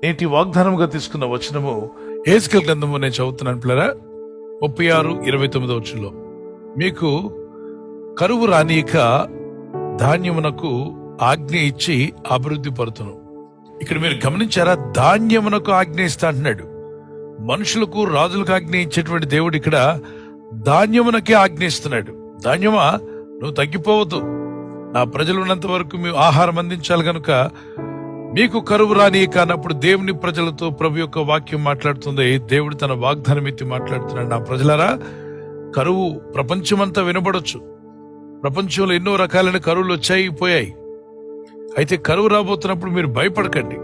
నేటి వాగ్దానముగా తీసుకున్న వచనము యెహెజ్కేలు గ్రంథము నేను చదువుతున్నాను పిల్లరా. 36:29 వచనంలో, మీకు కరువు రానీక ధాన్యమునకు ఆజ్ఞ ఇచ్చి అభివృద్ధి పరుతును. ఇక్కడ మీరు గమనించారా? ధాన్యమునకు ఆజ్ఞ ఇస్తా అంటున్నాడు. మనుషులకు రాజులకు ఆజ్ఞ ఇచ్చేటువంటి దేవుడు ఇక్కడ ధాన్యమునకే ఆజ్ఞ ఇస్తున్నాడు. ధాన్యమా, నువ్వు తగ్గిపోవద్దు, నా ప్రజలు ఉన్నంత వరకు మేము ఆహారం అందించాలి కనుక మీకు కరువు రాని కానప్పుడు దేవుని ప్రజలతో ప్రభు యొక్క వాక్యం మాట్లాడుతుంది. దేవుడు తన వాగ్దానం ఎత్తి మాట్లాడుతున్నాడు. నా ప్రజలారా, కరువు ప్రపంచమంతా వినబడొచ్చు. ప్రపంచంలో ఎన్నో రకాలైన కరువులు వచ్చాయి పోయాయి. అయితే కరువు రాబోతున్నప్పుడు మీరు భయపడకండి.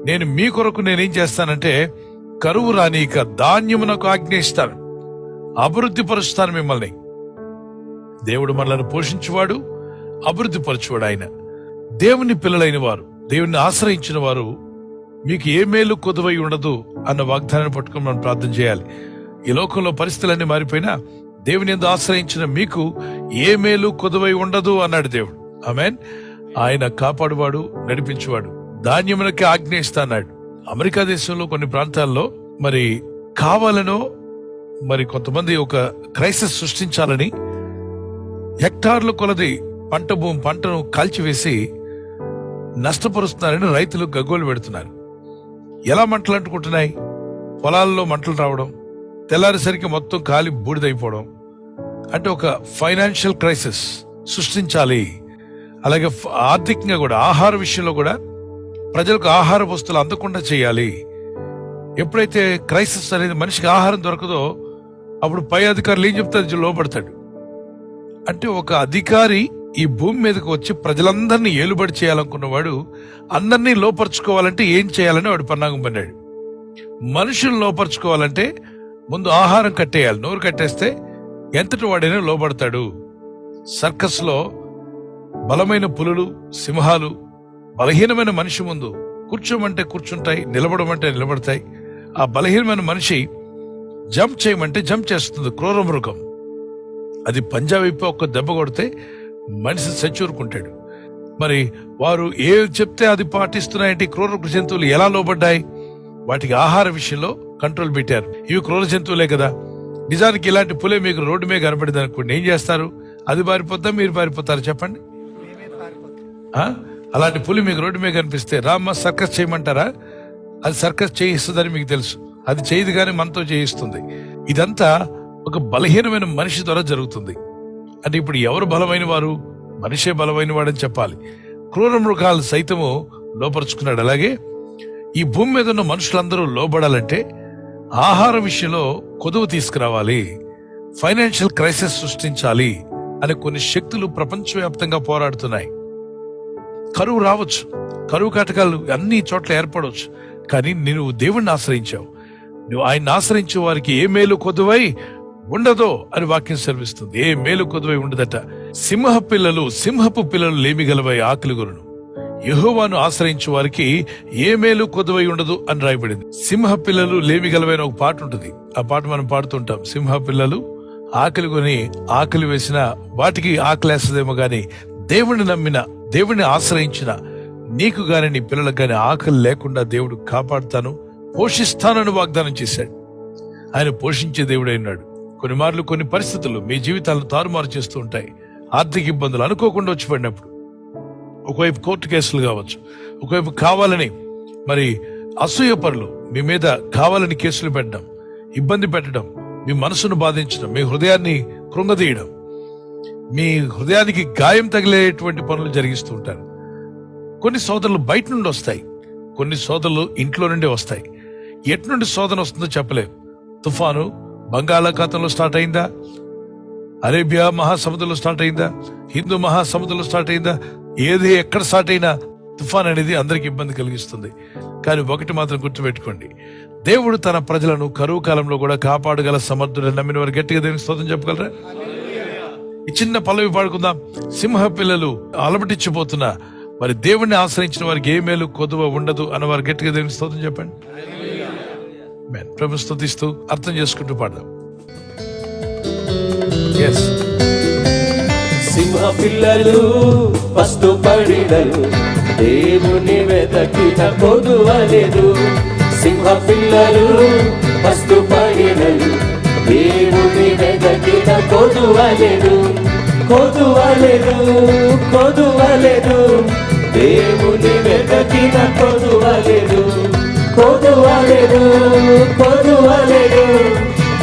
నేను మీ కొరకు నేనేం చేస్తానంటే, కరువు రానీక ధాన్యమునకు ఆజ్ఞ ఇస్తాను, అభివృద్ధి పరుస్తాను మిమ్మల్ని. దేవుడు మనల్ని పోషించువాడు, అభివృద్ధి పరచువాడు. ఆయన దేవుని పిల్లలైన వారు, దేవుని ఆశ్రయించిన వారు మీకు ఏ మేలు కొదువై ఉండదు అన్న వాగ్దానాన్ని పట్టుకుని మనం ప్రార్థన చేయాలి. ఈ లోకంలో పరిస్థితులన్నీ మారిపోయినా దేవుని యందు ఆశ్రయించిన మీకు ఏ మేలు కొదువై ఉండదు అన్నాడు దేవుడు. ఆమేన్. ఆయన కాపాడువాడు, నడిపించువాడు. ధాన్యమునకే ఆజ్ఞ ఇస్తా అన్నాడు. అమెరికా దేశంలో కొన్ని ప్రాంతాల్లో మరి కావాలనో మరి కొంతమంది ఒక క్రైసిస్ సృష్టించాలని హెక్టార్ల కొలది పంటను కాల్చివేసి నష్టపరుస్తున్నారని రైతులు గగ్గోలు పెడుతున్నారు. ఎలా మంటలు అంటుకుంటున్నాయి? పొలాల్లో మంటలు రావడం, తెల్లారేసరికి మొత్తం కాలి బూడిదైపోవడం. అంటే ఒక ఫైనాన్షియల్ క్రైసిస్ సృష్టించాలి. అలాగే ఆర్థికంగా కూడా, ఆహార విషయంలో కూడా ప్రజలకు ఆహార వస్తువులు అందకుండా చేయాలి. ఎప్పుడైతే క్రైసిస్ అనేది మనిషికి ఆహారం దొరకదో అప్పుడు పై అధికారులు ఏం చెప్తారు? లోబడతాడు. అంటే ఒక అధికారి ఈ భూమి మీదకి వచ్చి ప్రజలందరినీ ఏలుబడి చేయాలనుకున్నవాడు అందరినీ లోపరుచుకోవాలంటే ఏం చేయాలని వాడు పన్నాగం పన్నాడు. మనుషులను లోపరుచుకోవాలంటే ముందు ఆహారం కట్టేయాలి. నోరు కట్టేస్తే ఎంతటి వాడైనా లోబడతాడు. సర్కస్ లో బలమైన పులులు, సింహాలు బలహీనమైన మనిషి ముందు కూర్చోమంటే కూర్చుంటాయి, నిలబడమంటే నిలబడతాయి. ఆ బలహీనమైన మనిషి జంప్ చేయమంటే జంప్ చేస్తుంది. క్రూర మృగం అది పంజా వైపు ఒక్క దెబ్బ కొడితే మనిషి సచ్చూరుకుంటాడు. మరి వారు ఏ చెప్తే అది పాటిస్తున్నాయంటే క్రూర జంతువులు ఎలా లోబడ్డాయి? వాటికి ఆహార విషయంలో కంట్రోల్ పెట్టారు. ఇవి క్రూర జంతువులే కదా. నిజానికి ఇలాంటి పులే మీకు రోడ్డు మీద కనపడింది అనుకోండి, ఏం చేస్తారు? అది పారిపోతా, మీరు పారిపోతారు? చెప్పండి. అలాంటి పులి మీకు రోడ్డు మీద కనిపిస్తే రామ్మ సర్కస్ చేయమంటారా? అది సర్కస్ చేయిస్తుందని మీకు తెలుసు. అది చేయదు కానీ మనతో చేయిస్తుంది. ఇదంతా ఒక బలహీనమైన మనిషి ద్వారా జరుగుతుంది. అంటే ఇప్పుడు ఎవరు బలమైన వారు? మనిషే బలమైన వాడని చెప్పాలి. క్రూర మృగాలు సైతము లోపరుచుకున్నాడు. అలాగే ఈ భూమి మీద ఉన్న మనుషులందరూ లోబడాలంటే ఆహార విషయంలో కొదువు తీసుకురావాలి, ఫైనాన్షియల్ క్రైసిస్ సృష్టించాలి అనే కొన్ని శక్తులు ప్రపంచవ్యాప్తంగా పోరాడుతున్నాయి. కరువు రావచ్చు, కరువు కాటకాలు అన్ని చోట్ల ఏర్పడవచ్చు. కానీ నువ్వు దేవుణ్ణి ఆశ్రయించావు. నువ్వు ఆయన్ని ఆశ్రయించే వారికి ఏ మేలు కొదువై ఉండదో అని వాక్యం సెలవిస్తుంది. ఏ మేలు కొదువై ఉండదట. సింహపు పిల్లలు లేమిగలవై ఆకలిగొరును. యెహోవాను ఆశ్రయించే వారికి ఏ మేలు కొదువై ఉండదు అని రాయబడింది. సింహ పిల్లలు లేమిగలవైన ఒక పాట ఉంటుంది. ఆ పాట మనం పాడుతుంటాం. సింహ పిల్లలు ఆకలి వేసిన వాటికి ఆకలేస్తదేమో గాని దేవుణ్ణి నమ్మిన, దేవుణ్ణి ఆశ్రయించిన నీకు గాని నీ పిల్లలకు గాని ఆకలి లేకుండా దేవుడు కాపాడుతాను, పోషిస్తానని వాగ్దానం చేశాడు. ఆయన పోషించే దేవుడై ఉన్నాడు. కొన్ని మార్లు కొన్ని పరిస్థితులు మీ జీవితాలను తారుమారు చేస్తూ ఉంటాయి. ఆర్థిక ఇబ్బందులు అనుకోకుండా వచ్చి పడినప్పుడు, ఒకవైపు కోర్టు కేసులు కావచ్చు, ఒకవైపు కావాలని మరి అసూయపరులు మీ మీద కావాలని కేసులు పెట్టడం, ఇబ్బంది పెట్టడం, మీ మనసును బాధించడం, మీ హృదయాన్ని కృంగదీయడం, మీ హృదయానికి గాయం తగిలేటువంటి పనులు జరిగిస్తూ ఉంటారు. కొన్ని శోధనలు బయట నుండి వస్తాయి, కొన్ని శోధనలు ఇంట్లో నుండి వస్తాయి. ఎట్నుండి శోధన వస్తుందో చెప్పలేం. తుఫాను బంగాళాఖాతంలో స్టార్ట్ అయిందా, అరేబియా మహాసముద్రంలో స్టార్ట్ అయిందా, హిందూ మహాసముద్రంలో స్టార్ట్ అయిందా, ఏది ఎక్కడ స్టార్ట్ అయినా తుఫాన్ అనేది అందరికి ఇబ్బంది కలిగిస్తుంది. కానీ ఒకటి మాత్రం గుర్తుపెట్టుకోండి, దేవుడు తన ప్రజలను కరువు కాలంలో కూడా కాపాడగల సమర్థుడు. నమ్మిన వారు గట్టిగా దేవునికి స్తోత్రం చెప్పగలరా? ఈ చిన్న పల్లవి పాడుకుందాం. సింహ పిల్లలు అలమటించిపోతున్నా మరి దేవుణ్ణి ఆశ్రయించిన వారికి ఏ మేలు కొదువ ఉండదు అన్నవారు గట్టిగా దేవునికి స్తోత్రం చెప్పండి. ప్రభు స్తుతిస్తూ అర్థం చేసుకుంటూ పాడదాం. సింహ పిల్లలు పస్తు పడిడలు దేవుని వెతకిన కొదువలేదు. సింహ పిల్లలు పస్తు పడినలు, దేవుని వెతకిన కొదువలేదు. కొదువలేదు, కొదువలేదు, దేవుని వెతకిన కొదువలేదు. కొదువలేదు, కొదువలేదు,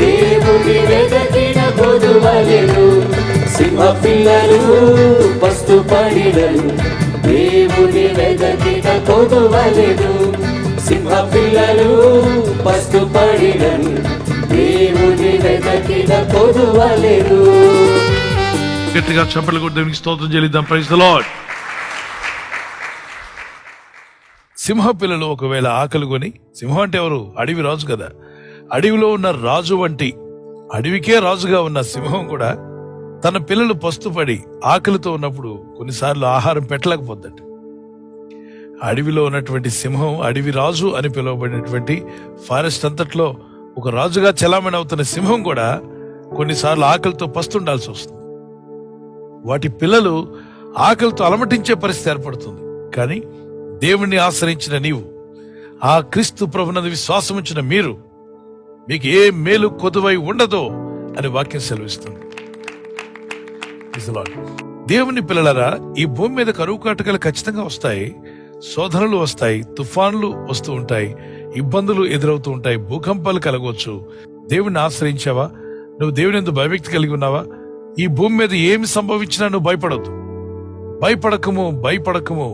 దేవుని వెతకిన కొదువలేదు. సింహ పిల్లలు పస్తు పడినలు, దేవుని వెతకిన కొదువలేదు. సింహ పిల్లలు పస్తు పడినలు, దేవుని వెతకిన కొదువలేదు. గట్టిగా చప్పట్లు కొట్టి దేవునికి స్తోత్రం చెల్లిద్దాం. Praise the lord. సింహ పిల్లలు ఒకవేళ ఆకలి కొని, సింహం అంటే ఎవరు? అడవి రాజు కదా. అడవిలో ఉన్న రాజు వంటి, అడవికే రాజుగా ఉన్న సింహం కూడా తన పిల్లలు పస్తుపడి ఆకలితో ఉన్నప్పుడు కొన్నిసార్లు ఆహారం పెట్టలేకపోద్దట. అడవిలో ఉన్నటువంటి సింహం, అడవి రాజు అని పిలువబడినటువంటి ఫారెస్ట్ అంతట్లో ఒక రాజుగా చలామణి అవుతున్న సింహం కూడా కొన్నిసార్లు ఆకలితో పస్తుండాల్సి వస్తుంది. వాటి పిల్లలు ఆకలితో అలమటించే పరిస్థితి ఏర్పడుతుంది. కానీ దేవుణ్ణి ఆశ్రయించిన నీవు, ఆ క్రీస్తు ప్రభునందు విశ్వాసం ఉంచిన మీరు, మీకు ఏ మేలు కొదువై ఉండదో అని వాక్యం సెలవిస్తుంది. దేవుని పిల్లలారా, ఈ భూమి మీద కరువు కాటకాలు ఖచ్చితంగా వస్తాయి, శోధనలు వస్తాయి, తుఫాన్లు వస్తూ ఉంటాయి, ఇబ్బందులు ఎదురవుతూ ఉంటాయి, భూకంపాలు కలగవచ్చు. దేవుణ్ణి ఆశ్రయించావా? నువ్వు దేవుని యందు భయభక్తి కలిగి ఉన్నావా? ఈ భూమి మీద ఏమి సంభవించినా నువ్వు భయపడవద్దు. భయపడకము, భయపడకము,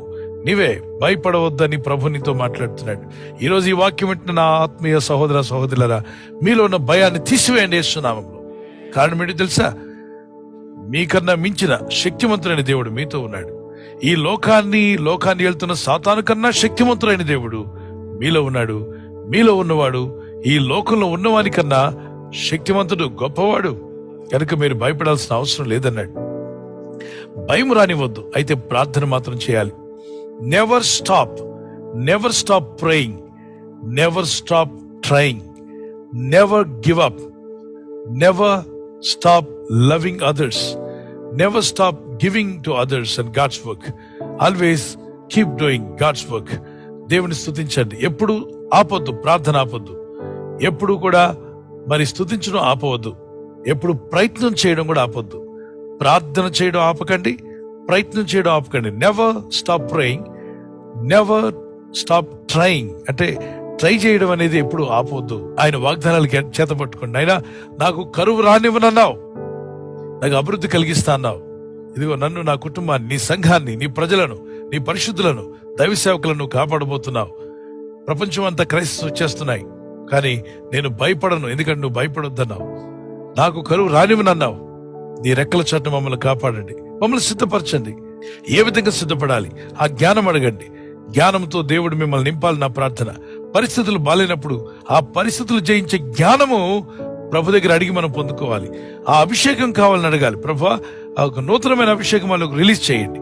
నీవే భయపడవద్దని ప్రభు నీతో మాట్లాడుతున్నాడు. ఈరోజు ఈ వాక్యం వింటున్న నా ఆత్మీయ సహోదర సహోదరులారా, మీలో ఉన్న భయాన్ని తీసివేయండి యేసునామములో. కారణం ఏంటి తెలుసా? మీకన్నా మించిన శక్తిమంతుడైన దేవుడు మీతో ఉన్నాడు. ఈ లోకాన్ని వెళ్తున్న సాతాను కన్నా శక్తిమంతుడైన దేవుడు మీలో ఉన్నాడు. మీలో ఉన్నవాడు ఈ లోకంలో ఉన్నవాని కన్నా శక్తిమంతుడు, గొప్పవాడు. కనుక మీరు భయపడాల్సిన అవసరం లేదన్నాడు. భయం రానివద్దు, అయితే ప్రార్థన మాత్రం చేయాలి. Never stop praying, never stop trying, never give up, never stop loving others, never stop giving to others and God's work. Always keep doing God's work. దేవుని స్తుతించండి. ఎప్పుడు ఆపొద్దు, ప్రార్థన ఆపొద్దు. ఎప్పుడు కూడా మరి స్తుతించడం ఆపవద్దు. ఎప్పుడు ప్రయత్నం చేయడం కూడా ఆపొద్దు. ప్రార్థన చేయడం ఆపకండి, ప్రయత్నం చేయడం ఆపకండి. Never stop praying, never stop trying. అంటే ట్రై చేయడం అనేది ఎప్పుడు ఆపవద్దు. ఆయన వాగ్దానాలు చేత పట్టుకోండి. అయినా నాకు కరువు రానివ్వనన్నావు, నాకు అభివృద్ధి కలిగిస్తా అన్నావు. ఇదిగో నన్ను, నా కుటుంబాన్ని, నీ సంఘాన్ని, నీ ప్రజలను, నీ పరిశుద్ధులను, దైవ సేవకులను కాపాడబోతున్నావు. ప్రపంచం అంతా క్రైస్తవ వచ్చేస్తున్నాయి, కానీ నేను భయపడను, ఎందుకంటే నువ్వు భయపడొద్దన్నావు. నాకు కరువు రానివ్వనన్నావు. నీ రెక్కల చాటున మమ్మల్ని కాపాడండి, మమ్మల్ని సిద్ధపరచండి. ఏ విధంగా సిద్ధపడాలి? ఆ జ్ఞానం అడగండి. జ్ఞానంతో దేవుడు మిమ్మల్ని నింపాలి. నా ప్రార్థన. పరిస్థితులు బాలేనప్పుడు ఆ పరిస్థితులు జయించే జ్ఞానము ప్రభు దగ్గర అడిగి మనం పొందుకోవాలి. ఆ అభిషేకం కావాలని అడగాలి. ప్రభువా, ఆ ఒక నూతనమైన అభిషేకం వాళ్ళకు రిలీజ్ చేయండి.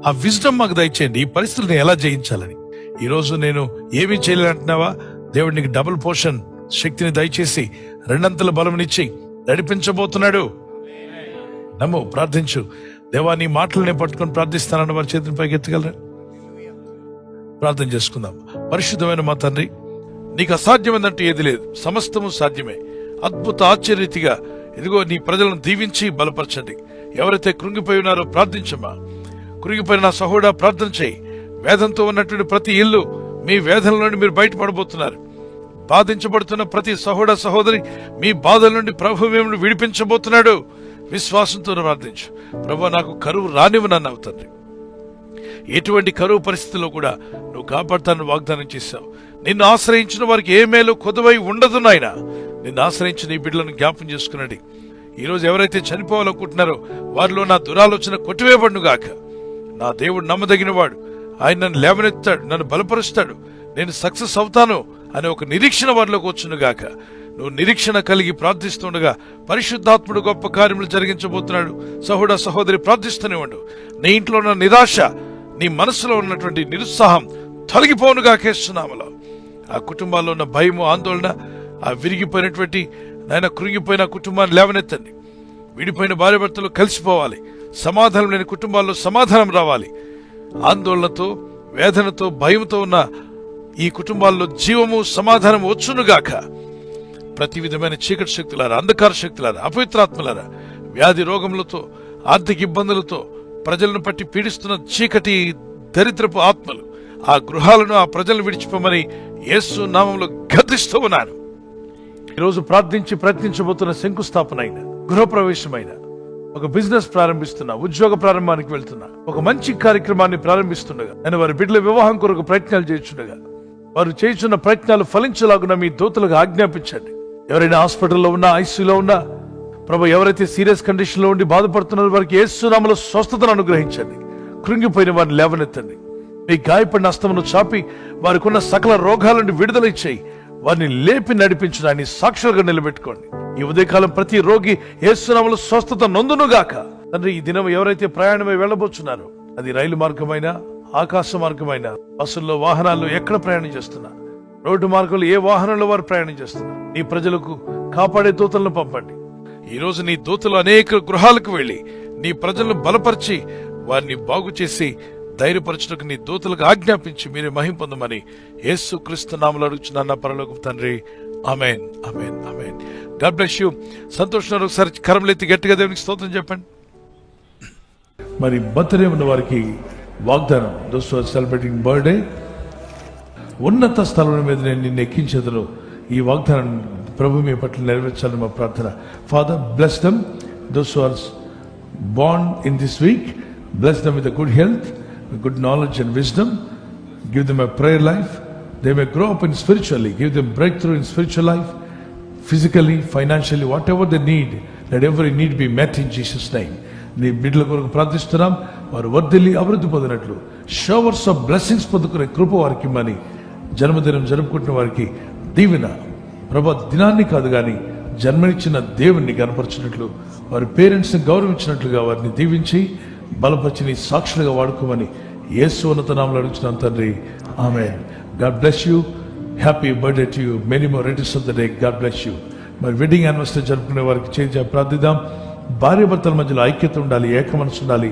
ఆ విజ్డమ్ మాకు దయచేయండి, ఈ పరిస్థితులను ఎలా జయించాలని. ఈ రోజు నేను ఏమీ చేయలేనంటున్నావా? దేవుడు నీకు డబుల్ పోర్షన్ శక్తిని దయచేసి రెండంతల బలమునిచ్చి నడిపించబోతున్నాడు. నమ్ము, ప్రార్థించు. దేవా, నీ మాటలనే పట్టుకొని ప్రార్థిస్తానన్న వారి చేతిని పైకి ఎత్తగలరా? ప్రార్థన చేసుకుందాం. పరిశుద్ధమైన మా తండ్రి, నీకు అసాధ్యమైందంటూ ఏది లేదు, సమస్తము సాధ్యమే. అద్భుత ఆశ్చర్యరీతిగా ఇదిగో నీ ప్రజలను దీవించి బలపరచండి. ఎవరైతే కృంగిపోయి ఉన్నారో ప్రార్థించమ్మా. కృంగిపోయిన నా సహోదరా ప్రార్థన చేయి. వేదంతో ఉన్నటువంటి ప్రతి ఇల్లు మీ వేదన నుండి మీరు బయటపడబోతున్నారు. బాధించబడుతున్న ప్రతి సహోదర సహోదరి మీ బాధల నుండి ప్రభు మిమ్మల్ని విడిపించబోతున్నాడు. విశ్వాసంతో ప్రార్థించు. ప్రభు, నాకు కరువు రానివ్వనన్నావు తండ్రి. ఎటువంటి కరువు పరిస్థితుల్లో కూడా నువ్వు కాపాడుతానని వాగ్దానం చేశావు. నిన్ను ఆశ్రయించిన వారికి ఏ మేలు కొదువై ఉండదు నాయనా. నిన్ను ఆశ్రయించిన ఈ బిడ్డలను జ్ఞాపం చేసుకునండి. ఈరోజు ఎవరైతే చనిపోవాలనుకుంటున్నారో వారిలో నా దురాలోచన కొట్టివేయబడును గాక. నా దేవుడు నమ్మదగిన వాడు, ఆయన నన్ను లేవనెత్తాడు, నన్ను బలపరుస్తాడు, నేను సక్సెస్ అవుతాను అనే ఒక నిరీక్షణ వారిలోకి వచ్చును గాక. నువ్వు నిరీక్షణ కలిగి ప్రార్థిస్తుండగా పరిశుద్ధాత్ముడు గొప్ప కార్యములు జరిగించబోతున్నాడు. సహోదర సహోదరి ప్రార్థిస్తూనే ఉండు. నీ ఇంట్లో ఉన్న నిరాశ, నీ మనసులో ఉన్నటువంటి నిరుత్సాహం తొలగిపోనుగా కేస్తున్నామలో. ఆ కుటుంబాల్లో ఉన్న భయము, ఆందోళన, ఆ విరిగిపోయినటువంటి నాయన కృంగిపోయిన కుటుంబాన్ని లేవనెత్తండి. విడిపోయిన భార్యాభర్తలు కలిసిపోవాలి. సమాధానం లేని కుటుంబాల్లో సమాధానం రావాలి. ఆందోళనతో వేదనతో భయంతో ఉన్న ఈ కుటుంబాల్లో జీవము సమాధానం వచ్చునుగాక. ప్రతి విధమైన చీకటి శక్తులారా, అంధకార శక్తులారా, అపవిత్రాత్మలారా, వ్యాధి రోగములతో, ఆర్థిక ఇబ్బందులతో ప్రజలను పట్టి పీడిస్తున్న చీకటి దరిద్రపు ఆత్మలు ఆ గృహాలను, ఆ ప్రజలను విడిచిపోమని యేసు నామములో గద్దిస్తూ ఉన్నాను. ఈరోజు ప్రార్థించి ప్రయత్నించబోతున్న శంకుస్థాపన అయిన, గృహప్రవేశమైన, ఒక బిజినెస్ ప్రారంభిస్తున్నా, ఉద్యోగ ప్రారంభానికి వెళ్తున్నా, ఒక మంచి కార్యక్రమాన్ని ప్రారంభిస్తుండగా, నేను వారి బిడ్డల వివాహం కొరకు ప్రయత్నాలు చేస్తుండగా, వారు చేస్తున్న ప్రయత్నాలు ఫలించలాగున మీ దూతలకు ఆజ్ఞాపించండి. ఎవరైనా హాస్పిటల్లో ఉన్నా, ఐసీయూలో ఉన్నా, ప్రభు ఎవరైతే సీరియస్ కండిషన్ లో ఉండి బాధపడుతున్నారో వారికి యేసు నామములో స్వస్థతను అనుగ్రహించండి. కృంగిపోయిన వారిని లేవనెత్తండి. మీ గాయపడిన హస్తమును చాపి వారికి ఉన్న సకల రోగాల నుండి విడుదల ఇచ్చేయి. వారిని లేపి నడిపించడాన్ని సాక్షులుగా నిలబెట్టుకోండి. ఈ ఉదయకాలం ప్రతి రోగి యేసు నామములో స్వస్థత నొందునుగాక. తండ్రి, ఈ దినం ఎవరైతే ప్రయాణమై వెళ్ళబోతున్నారో, అది రైలు మార్గమైనా, ఆకాశ మార్గమైనా, బస్సుల్లో, వాహనాల్లో ఎక్కడ ప్రయాణం చేస్తున్నా, రోడ్డు మార్గంలో ఏ వాహనంలో వారు ప్రయాణం చేస్తున్నా, నీ ప్రజలకు కాపాడే దూతలను పంపండి. ఈ రోజు నీ దూతలు అనేక గృహాలకు వెళ్లి నీ ప్రజలను బలపరిచి వారిని బాగు చేసి ధైర్యపరచుటకు నీ దూతలకు ఆజ్ఞాపించి మీరే మహిమ పొందమని యేసు క్రీస్తు నామములో అడుగుచున్నాను నా పరలోకపు తండ్రి. ఆమేన్, ఆమేన్, ఆమేన్. God bless you. సంతోషం. ఒకసారి కరములెత్తి గట్టిగా దేవునికి స్తోత్రం చెప్పండి. మరి బర్త్డే ఉన్న వారికి వాగ్దానం, దోస్ ఆర్ సెలబ్రేటింగ్ బర్త్డే, ఉన్నత స్థలం మీద నేను నిన్ను ఎక్కించేదను. ఈ వాగ్దానం ప్రభు మీ పట్ల నెరవేర్చాలని మా ప్రార్థన. Father, bless them, those who are born in this week. Bless them with a good health, with good knowledge and wisdom. Give them a prayer life. They may grow up in spiritually. Give them breakthrough in spiritual life, physically, financially, whatever they need. Let every need be met in Jesus' name. నీ బిడ్డల కొరకు ప్రార్థిస్తున్నాం. వారు వర్ధిల్లి అభివృద్ధి పొందినట్లు, showers of blessings పొందుకునే కృప వారికి ఇమ్మని, జన్మదినం జరుపుకుంటున్న వారికి దీవెన, ప్రభు దినాన్ని కాదు కానీ జన్మనిచ్చిన దేవుణ్ణి కనపరిచినట్లు, వారి పేరెంట్స్ ని గౌరవించినట్లుగా వారిని దీవించి బలపరిచి నీ సాక్షులుగా వాడుకోమని యేసు ఉన్నత నామములో అడుగుతున్నాను తండ్రి. ఆమేన్. God bless you. Happy birthday to you. Many more returns of the day. God bless you. మరి వెడ్డింగ్ యానివర్సరీ జరుపుకునే వారికి చేంజ్ ప్రార్థిద్దాం. భార్య భర్తల మధ్యలో ఐక్యత ఉండాలి, ఏక మనసు ఉండాలి,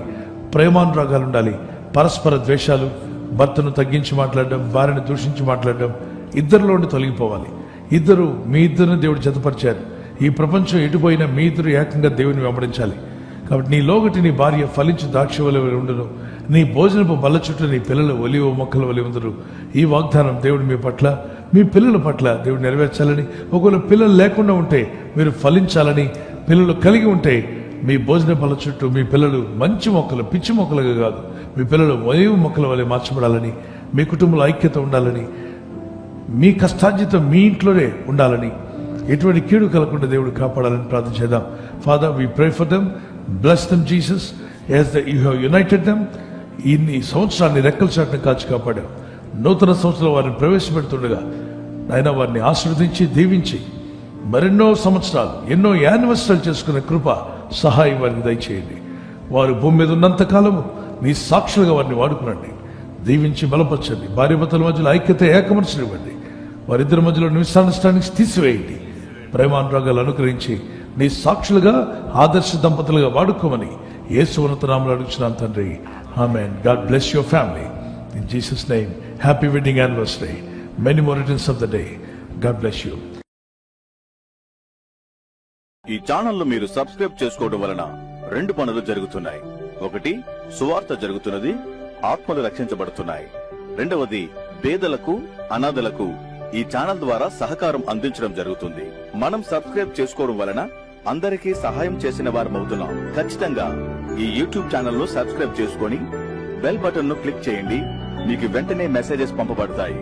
ప్రేమానురాగాలు ఉండాలి. పరస్పర ద్వేషాలు, భర్తను తగ్గించి మాట్లాడడం, భార్యను దూషించి మాట్లాడడం ఇద్దరిలో ఉండి తొలగిపోవాలి. మీ ఇద్దరిని దేవుడు జతపరిచారు. ఈ ప్రపంచం ఎటుపోయినా మీ ఇద్దరు ఏకంగా దేవుని వెంబడించాలి. కాబట్టి నీ లోగటి నీ భార్య ఫలించి ద్రాక్ష వలె ఉండును, నీ భోజనపు బల్ల చుట్టూ నీ పిల్లలు ఒలివ మొక్కల వలె ఉందరు. ఈ వాగ్దానం దేవుడు మీ పట్ల, మీ పిల్లల పట్ల దేవుడు నెరవేర్చాలని, ఒకవేళ పిల్లలు లేకుండా ఉంటే మీరు ఫలించాలని, పిల్లలు కలిగి ఉంటే మీ భోజన బల్ల చుట్టూ మీ పిల్లలు మంచి మొక్కలు, పిచ్చి మొక్కలుగా కాదు, మీ పిల్లలు ఒలివ మొక్కల వలె మార్చబడాలని, మీ కుటుంబంలో ఐక్యత ఉండాలని, మీ కష్టార్జితం మీ ఇంట్లోనే ఉండాలని, ఎటువంటి కీడు కలగకుండా దేవుడు కాపాడాలని ప్రార్థన చేద్దాం. Father, we pray for them, bless them Jesus, as the you have united them. ఈ సంవత్సరాన్ని రెక్కల చాటును కాచి కాపాడాం. నూతన సంవత్సరంలో వారిని ప్రవేశపెడుతుండగా ఆయన వారిని ఆశీర్వదించి దీవించి మరెన్నో సంవత్సరాలు, ఎన్నో యానివర్సరీలు చేసుకునే కృప, సహాయం వారికి దయచేయండి. వారు భూమి మీద ఉన్నంత కాలము నీ సాక్షులుగా వారిని వాడుకునండి, దీవించి బలపరచండి. భార్యాభర్తల మధ్యలో ఐక్యత, ఏకమనసునివ్వండి. వారిద్దరి మధ్యలో మిస్అండర్స్టాండింగ్స్ తీసివేయండి. ప్రేమానురాగాలు అనుగ్రహించి నీ సాక్షులుగా, ఆదర్శ దంపతులుగా వాడుకోమని యేసు ఉన్నత నామములో అడుగుచున్నాను తండ్రి. ఆమేన్. God bless your family in Jesus name. Happy wedding anniversary. Many more returns of the day. God bless you. ఈ ఛానల్ మీరు సబ్స్క్రైబ్ చేసుకోవడం వలన 2 పనులు జరుగుతున్నాయి. ఒకటి, సువార్త జరుగుతున్నది, ఆత్మలు రక్షించబడుతున్నాయి. రెండవది, పేదలకు, అనాథలకు ఈ ఛానల్ ద్వారా సహకారం అందించడం జరుగుతుంది. మనం సబ్స్క్రైబ్ చేసుకోవడం వలన అందరికీ సహాయం చేసిన వారమవుతున్నాం. ఖచ్చితంగా ఈ యూట్యూబ్ ఛానల్ ను సబ్స్క్రైబ్ చేసుకొని బెల్ బటన్ ను క్లిక్ చేయండి. మీకు వెంటనే మెసేజెస్ పంపబడతాయి.